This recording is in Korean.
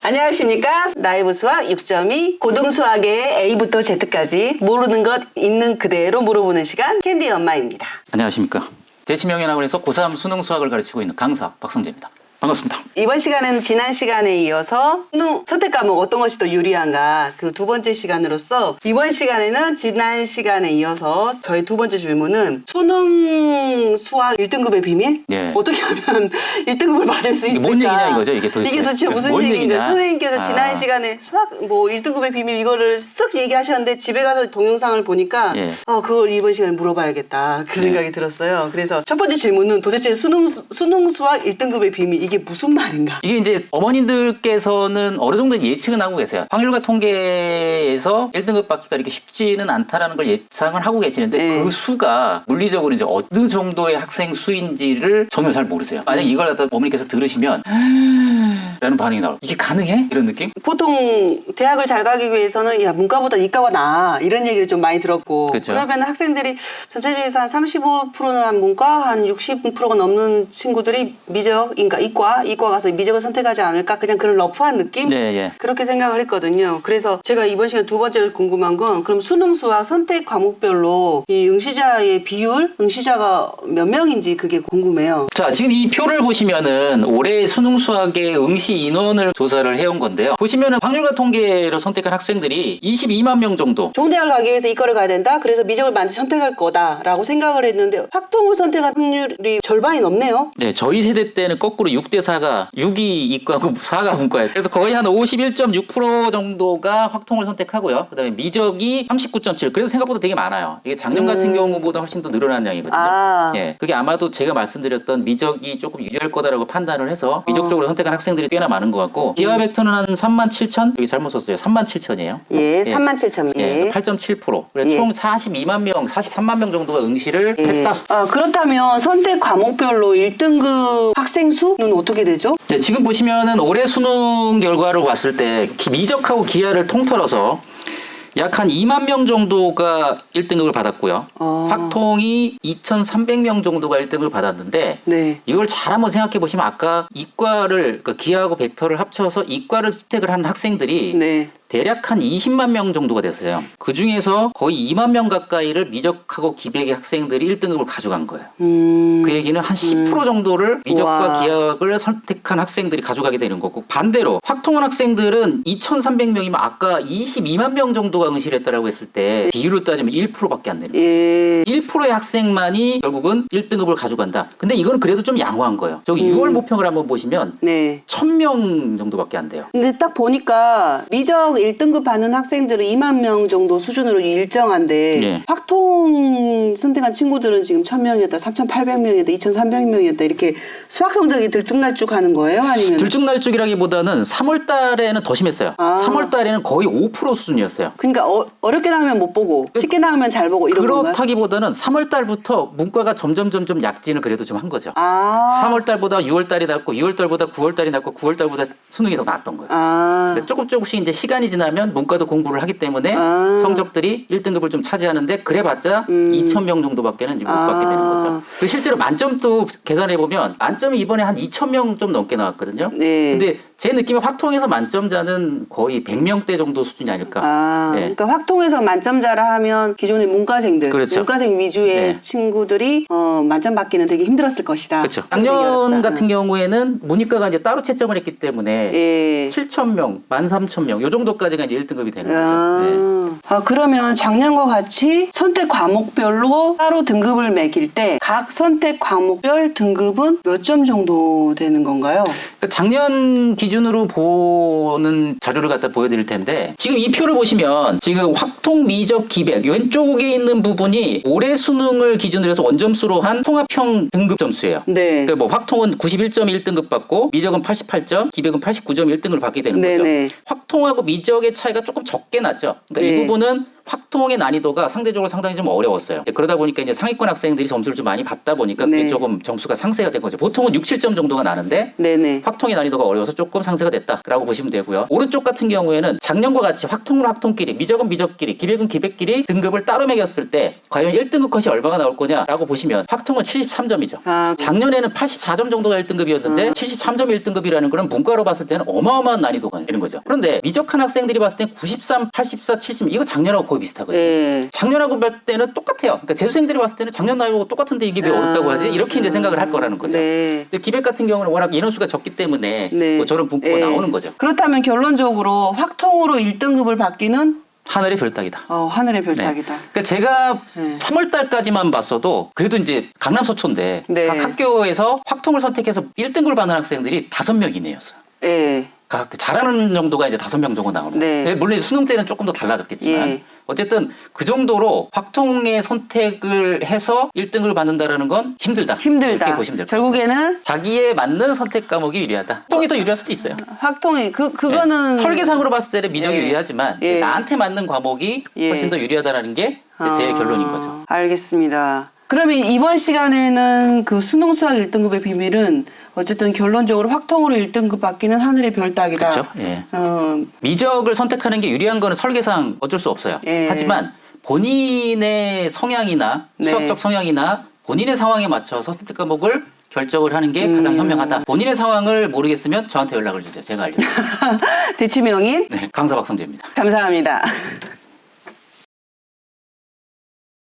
안녕하십니까. 나이브 수학 6.2 고등수학의 A부터 Z까지 모르는 것 있는 그대로 물어보는 시간 캔디 엄마입니다. 안녕하십니까. 제치명예학원에서 고3 수능 수학을 가르치고 있는 강사 박성재입니다. 반갑습니다. 이번 시간은 지난 시간에 이어서 수능 선택 과목 어떤 것이 더 유리한가 그 두 번째 시간으로서 이번 시간에는 지난 시간에 이어서 저희 두 번째 질문은 수능 수학 1등급의 비밀? 네. 어떻게 하면 1등급을 받을 수 있을까? 뭔 얘기냐 이거죠 이게 도대체. 이게 도대체 무슨 뭔 얘기인가? 얘기냐? 선생님께서 지난 시간에 수학 뭐 1등급의 비밀 이거를 쓱 얘기하셨는데 집에 가서 동영상을 보니까 예. 그걸 이번 시간에 물어봐야겠다 그 생각이 들었어요. 그래서 첫 번째 질문은 도대체 수능 수학 1등급의 비밀 이게 무슨 말인가? 이게 이제 어머님들께서는 어느 정도 예측은 하고 계세요. 확률과 통계에서 1등급 받기가 이렇게 쉽지는 않다라는 걸 예상을 하고 계시는데 네. 그 수가 물리적으로 이제 어느 정도의 학생 수인지를 전혀 잘 모르세요. 만약 이걸 갖다 어머니께서 들으시면 라는 반응이 나와요. 이게 가능해? 이런 느낌? 보통 대학을 잘 가기 위해서는 야 문과보다 이과가 나아 이런 얘기를 좀 많이 들었고 그렇죠. 그러면 학생들이 전체적에서 한 35%는 한 문과 한 60%가 넘는 친구들이 미적, 그러니까 이과 가서 미적을 선택하지 않을까 그냥 그런 러프한 느낌? 네, 예. 그렇게 생각을 했거든요. 그래서 제가 이번 시간 두 번째로 궁금한 건 그럼 수능 수학 선택 과목별로 이 응시자의 비율, 응시자가 몇 명인지 그게 궁금해요. 자, 지금 이 표를 보시면은 올해 수능 수학의 응시 인원을 조사를 해온 건데요. 보시면은 확률과 통계를 선택한 학생들이 22만 명 정도. 좋은 대학을 가기 위해서 이과를 가야 된다. 그래서 미적을 반드시 선택할 거다라고 생각을 했는데 확통을 선택한 확률이 절반이 넘네요. 네, 저희 세대 때는 거꾸로 6대 4가 6이 이과고 4가 문과예요. 그래서 거의 한 51.6% 정도가 확통을 선택하고요. 그다음에 미적이 39.7. 그래도 생각보다 되게 많아요. 이게 작년 같은 경우보다 훨씬 더 늘어난 양이거든요. 예, 그게 아마도 제가 말씀드렸던 미적이 조금 유리할 거다라고 판단을 해서 미적적으로 선택한 학생들이 꽤나 많은 것 같고 기하 벡터는 한 37,000? 여기 잘못 썼어요. 37,000이에요. 예, 37,000명. 예, 8.7%. 그래서 예. 총 42만 명, 43만 명 정도가 응시를 했다. 그렇다면 선택 과목별로 1등급 학생 수는 어떻게 되죠? 네, 지금 보시면은 올해 수능 결과를 봤을 때 미적하고 기하를 통틀어서 약 한 2만 명 정도가 1등급을 받았고요. 확통이 2,300명 정도가 1등급을 받았는데 네. 이걸 잘 한번 생각해 보시면 아까 이과를 그러니까 기하하고 벡터를 합쳐서 이과를 선택을 한 학생들이 네. 대략 한 20만 명 정도가 됐어요. 그 중에서 거의 2만 명 가까이를 미적하고 기백의 학생들이 1등급을 가져간 거예요. 그 얘기는 한 10% 정도를 미적과 와. 기하학을 선택한 학생들이 가져가게 되는 거고 반대로 확통한 학생들은 2,300명이면 아까 22만 명 정도가 응시를 했다라고 했을 때 비율로 따지면 1%밖에 안 됩니다. 예. 1%의 학생만이 결국은 1등급을 가져간다. 근데 이건 그래도 좀 양호한 거예요. 저기 6월 모평을 한번 보시면 네. 1,000명 정도밖에 안 돼요. 근데 딱 보니까 미적 1등급 받는 학생들은 2만 명 정도 수준으로 일정한데 예. 확통 선택한 친구들은 지금 1,000명이었다, 3,800명이었다, 2,300명이었다 이렇게 수학 성적이 들쭉날쭉하는 거예요? 아니면 들쭉날쭉이라기보다는 3월 달에는 더 심했어요. 3월 달에는 거의 5% 수준이었어요. 그러니까 어렵게 나오면 못 보고 쉽게 나오면 잘 보고 이런 건가요? 그렇다기보다는 3월 달부터 문과가 점점 약진을 그래도 좀 한 거죠. 3월 달보다 6월 달이 낫고 6월 달보다 9월 달이 낫고 9월 달보다 수능이 더 나았던 거예요. 그러니까 조금씩 이제 시간이 지나면 문과도 공부를 하기 때문에 성적들이 1등급을 좀 차지하는데 그래봤자 2,000명 정도밖에는 못 받게 되는 거죠. 그리고 실제로 만점도 계산해 보면 만점이 이번에 한 2,000명 좀 넘게 나왔거든요. 네. 근데 제 느낌에 확통에서 만점자는 거의 100명대 정도 수준이 아닐까. 네. 그러니까 확통에서 만점자라 하면 기존의 문과생들, 그렇죠. 문과생 위주의 네. 친구들이 만점 받기는 되게 힘들었을 것이다. 그렇죠. 작년 같은 경우에는 문이과가 이제 따로 채점을 했기 때문에 예. 7,000명, 13,000명 요 정도까지가 이제 1등급이 되는 거죠. 네. 그러면 작년과 같이 선택 과목별로 따로 등급을 매길 때 각 선택 과목별 등급은 몇 점 정도 되는 건가요? 그러니까 작년 기준으로 보는 자료를 갖다 보여드릴 텐데 지금 이 표를 보시면 지금 확통, 미적, 기백 왼쪽에 있는 부분이 올해 수능을 기준으로 해서 원점수로 한 통합형 등급 점수예요. 네. 그러니까 뭐 확통은 91.1등급 받고 미적은 88점, 기백은 89.1등급을 받게 되는 거죠. 네네. 확통하고 미적의 차이가 조금 적게 나죠. 그러니까 네. 이 부분은 확통의 난이도가 상대적으로 상당히 좀 어려웠어요. 그러다 보니까 이제 상위권 학생들이 점수를 좀 많이 받다 보니까 그게 네. 조금 점수가 상쇄가 된 거죠. 보통은 6, 7점 정도가 나는데 네네. 확통의 난이도가 어려워서 조금 상쇄가 됐다라고 보시면 되고요. 오른쪽 같은 경우에는 작년과 같이 확통은 확통끼리, 미적은 미적끼리, 기백은 기백끼리 등급을 따로 매겼을 때 과연 1등급 컷이 얼마가 나올 거냐라고 보시면 확통은 73점이죠. 아, 작년에는 84점 정도가 1등급이었는데 73점이 1등급이라는 거는 문과로 봤을 때는 어마어마한 난이도가 되는 거죠. 그런데 미적한 학생들이 봤을 땐 93, 84, 70 이거 작년하고 거의 비슷하거든요. 네. 작년하고 봤을 때는 똑같아요. 그러니까 재수생들이 봤을 때는 작년 나이하고 똑같은데 이게 왜 어렵다고 하지? 이렇게 이제 생각을 할 거라는 거죠. 네. 근데 기백 같은 경우는 워낙 인원수가 적기 때문에 네. 뭐 저런 분포가 네. 나오는 거죠. 그렇다면 결론적으로 확통으로 1등급을 받기는 하늘의 별따기다. 하늘의 별따기다. 그러니까 제가 네. 3월 달까지만 봤어도 그래도 이제 강남 서초인데 네. 각 학교에서 확통을 선택해서 1등급을 받는 학생들이 5명 이내였어요. 예. 잘하는 정도가 이제 5명 정도 나오는 거예요. 네. 물론 수능 때는 조금 더 달라졌겠지만 예. 어쨌든 그 정도로 확통의 선택을 해서 1등을 받는다라는 건 힘들다. 힘들다. 이렇게 보시면 될 것 같아요. 결국에는 자기에 맞는 선택 과목이 유리하다. 확통이 더 유리할 수도 있어요. 확통이 그거는 네. 설계상으로 봤을 때는 미적이 예. 유리하지만 예. 나한테 맞는 과목이 예. 훨씬 더 유리하다라는 게 이제 제 결론인 거죠. 알겠습니다. 그러면 이번 시간에는 그 수능 수학 1등급의 비밀은 어쨌든 결론적으로 확통으로 1등급 받기는 하늘의 별 따기다. 그렇죠. 예. 어, 미적을 선택하는 게 유리한 거는 설계상 어쩔 수 없어요. 예. 하지만 본인의 성향이나 네. 수학적 성향이나 본인의 상황에 맞춰서 선택 과목을 결정을 하는 게 가장 현명하다. 본인의 상황을 모르겠으면 저한테 연락을 주세요. 제가 알려드릴게요. 대치명인 네, 강사 박성재입니다. 감사합니다.